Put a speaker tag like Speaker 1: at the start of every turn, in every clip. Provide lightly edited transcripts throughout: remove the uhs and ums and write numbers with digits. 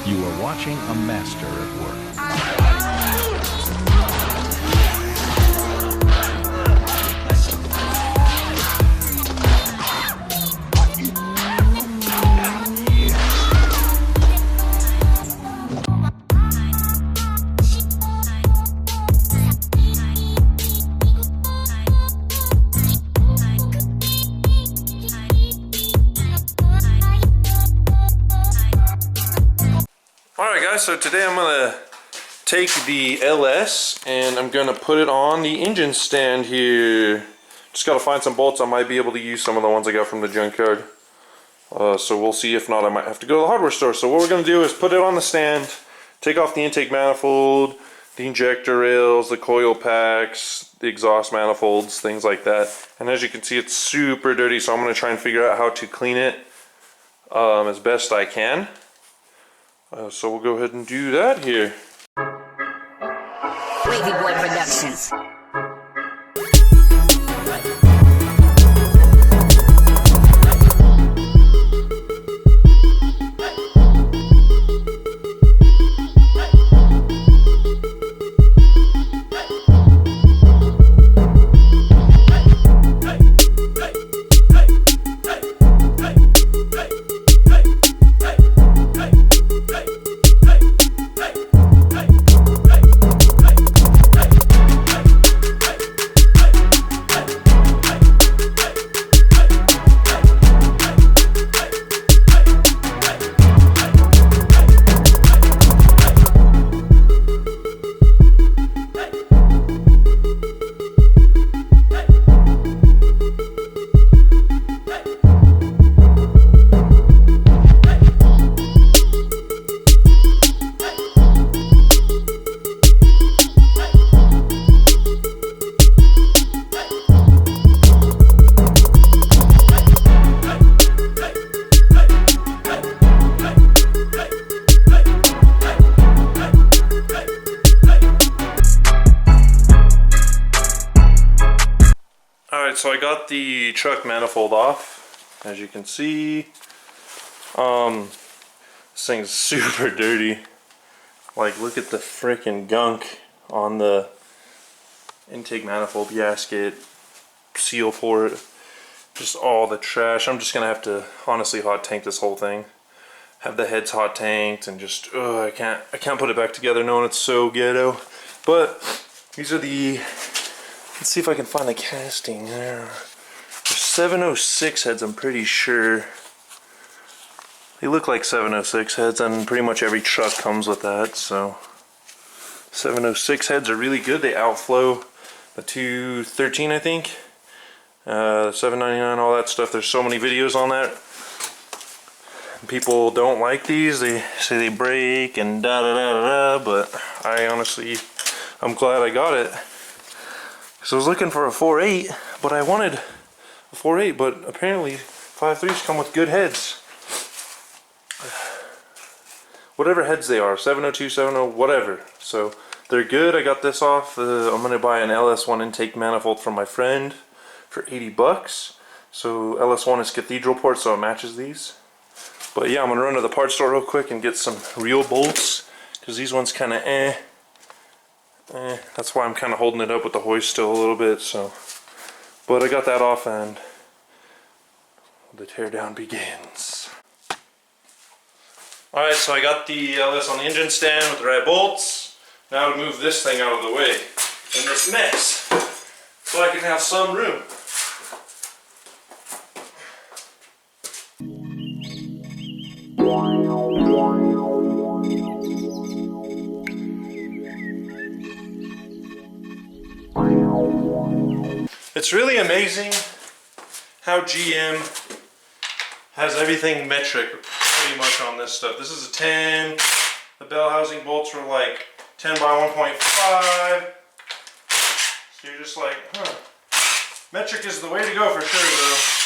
Speaker 1: You are watching a master at work.
Speaker 2: Alright guys, so today I'm going to take the LS and I'm going to put it on the engine stand here. Just got to find some bolts. I might be able to use some of the ones I got from the junkyard. So we'll see. If not, I might have to go to the hardware store. So what we're going to do is put it on the stand, take off the intake manifold, the injector rails, the coil packs, the exhaust manifolds, things like that. And as you can see, it's super dirty, so I'm going to try and figure out how to clean it as best I can. So we'll go ahead and do that here.
Speaker 3: FaNbOi Productions.
Speaker 2: So I got the truck manifold off, as you can see. This thing's super dirty. Like, look at the freaking gunk on the intake manifold gasket, seal port, just all the trash. I'm just gonna have to honestly hot tank this whole thing. Have the heads hot tanked and just I can't put it back together knowing it's so ghetto. But these are the, let's see if I can find the casting there. There's 706 heads, I'm pretty sure. They look like 706 heads, and pretty much every truck comes with that. So 706 heads are really good. They outflow the 213, I think. 799, all that stuff. There's so many videos on that. People don't like these. They say they break and da da da da da. But I honestly, I'm glad I got it. So I was looking for a 4.8, but I wanted a 4.8, but apparently 5.3s come with good heads. Whatever heads they are, 702, 70, whatever. So they're good. I got this off. I'm going to buy an LS1 intake manifold from my friend for 80 bucks. So LS1 is cathedral port, so it matches these. But yeah, I'm going to run to the parts store real quick and get some real bolts, because these ones kind of that's why I'm kind of holding it up with the hoist still a little bit. So, but I got that off and the teardown begins. Alright, so I got the LS on the engine stand with the right bolts. Now to move this thing out of the way in this mess, so I can have some room. It's really amazing how GM has everything metric pretty much on this stuff. This is a 10. The bell housing bolts were like 10 by 1.5. So you're just like, huh. Metric is the way to go for sure though.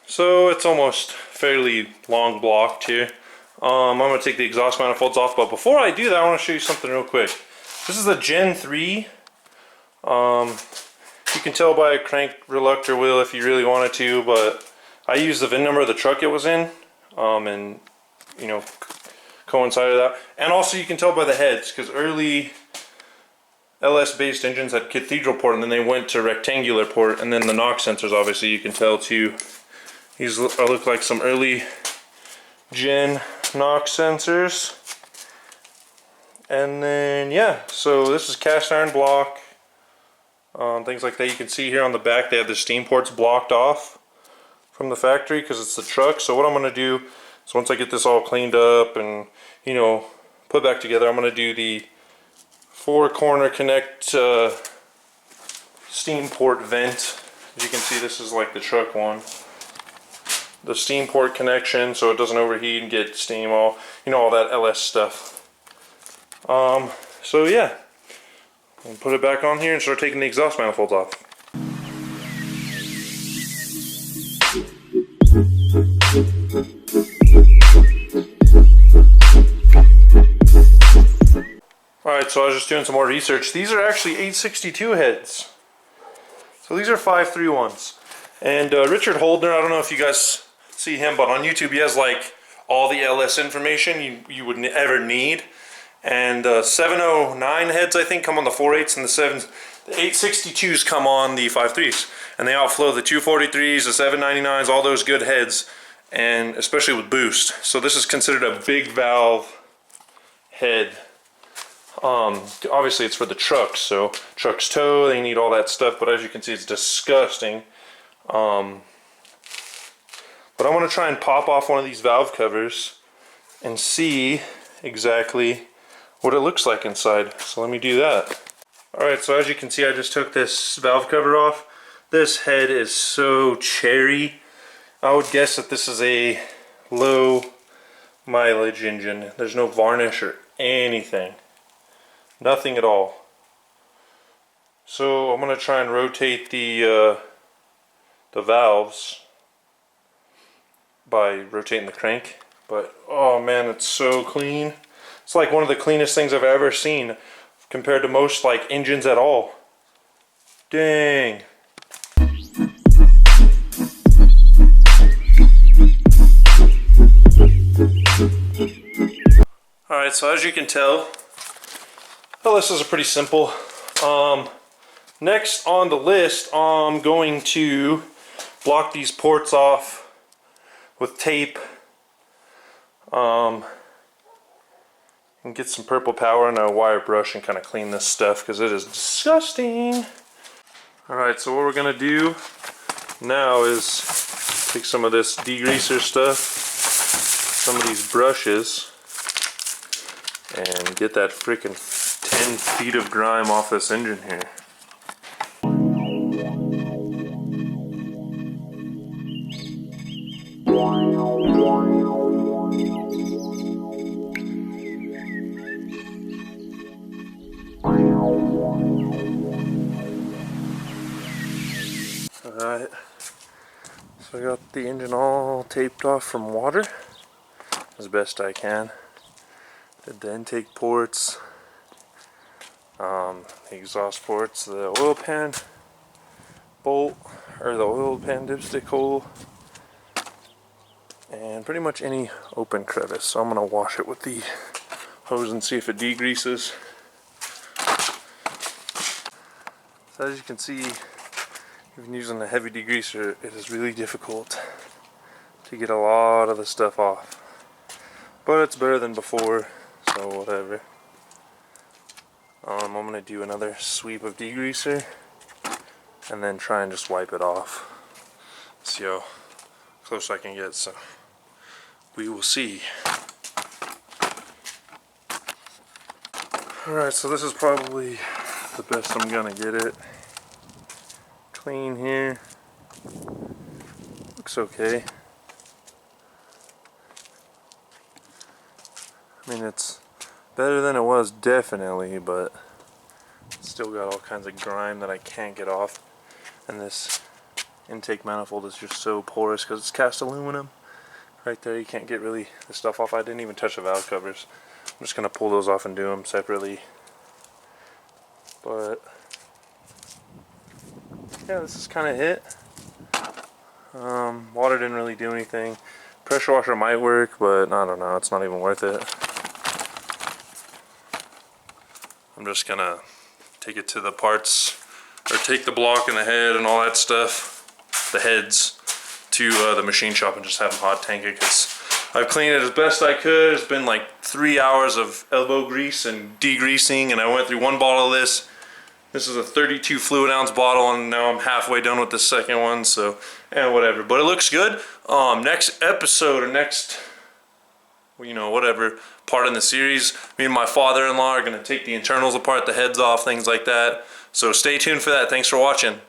Speaker 2: So it's almost fairly long blocked here. I'm going to take the exhaust manifolds off, but before I do that, I want to show you something real quick. This is a Gen 3. You can tell by a crank reluctor wheel if you really wanted to, but I used the VIN number of the truck it was in, and you know, coincided that. And also you can tell by the heads, because early LS based engines had cathedral port and then they went to rectangular port, and then the knock sensors, obviously you can tell too. These look like some early gen knock sensors. And then yeah, so this is cast iron block, things like that. You can see here on the back they have the steam ports blocked off from the factory because it's the truck. So what I'm going to do is, once I get this all cleaned up and, you know, put back together, I'm going to do the 4-corner connect steam port vent. As you can see, this is like the truck one. The steam port connection, so it doesn't overheat and get steam, all, you know, all that LS stuff. So yeah, I'll put it back on here and start taking the exhaust manifolds off. Alright, so I was just doing some more research. These are actually 862 heads. So these are 5.3 ones. And Richard Holdner, I don't know if you guys see him, but on YouTube he has like all the LS information you would ever need. And 709 heads, I think, come on the 4.8s, and the 862s come on the 5.3s. And they outflow the 243s, the 799s, all those good heads, and especially with boost. So this is considered a big valve head. Obviously it's for the trucks, so trucks tow, they need all that stuff, but as you can see, it's disgusting. But I'm going to try and pop off one of these valve covers and see exactly what it looks like inside. So let me do that. Alright, so as you can see, I just took this valve cover off. This head is so cherry. I would guess that this is a low mileage engine. There's no varnish or anything. Nothing at all. So I'm going to try and rotate the valves by rotating the crank. But oh man, it's so clean. It's like one of the cleanest things I've ever seen compared to most like engines at all. Dang. Alright, so as you can tell, well, this is a pretty simple. Next on the list, I'm going to block these ports off with tape. And get some purple power and a wire brush and kind of clean this stuff because it is disgusting. Alright, so what we're going to do now is take some of this degreaser stuff, some of these brushes, and get that freaking 10 feet of grime off this engine here. Alright, so I got the engine all taped off from water as best I can. Did the intake ports, the exhaust ports, the oil pan bolt, or the oil pan dipstick hole, and pretty much any open crevice. So I'm going to wash it with the hose and see if it degreases. So as you can see, even using a heavy degreaser, it is really difficult to get a lot of the stuff off. But it's better than before, so whatever. I'm going to do another sweep of degreaser and then try and just wipe it off. See how close I can get, so we will see. Alright, so this is probably the best I'm gonna get it. Clean here. Looks okay. I mean, it's better than it was, definitely, but it's still got all kinds of grime that I can't get off. And this intake manifold is just so porous because it's cast aluminum. right there. You can't get really the stuff off. I didn't even touch the valve covers. I'm just gonna pull those off and do them separately. But yeah, this is kind of it. Water didn't really do anything. Pressure washer might work, but I don't know. It's not even worth it. I'm just gonna take it to the parts, or take the block and the head and all that stuff, the heads, to the machine shop and just have them hot tank it, because I've cleaned it as best I could. It's been like 3 hours of elbow grease and degreasing, and I went through one bottle of this. This is a 32 fluid ounce bottle, and now I'm halfway done with the second one, so, and whatever. But it looks good. Next episode, or next, you know, whatever part in the series, me and my father-in-law are gonna take the internals apart, the heads off, things like that. So stay tuned for that. Thanks for watching.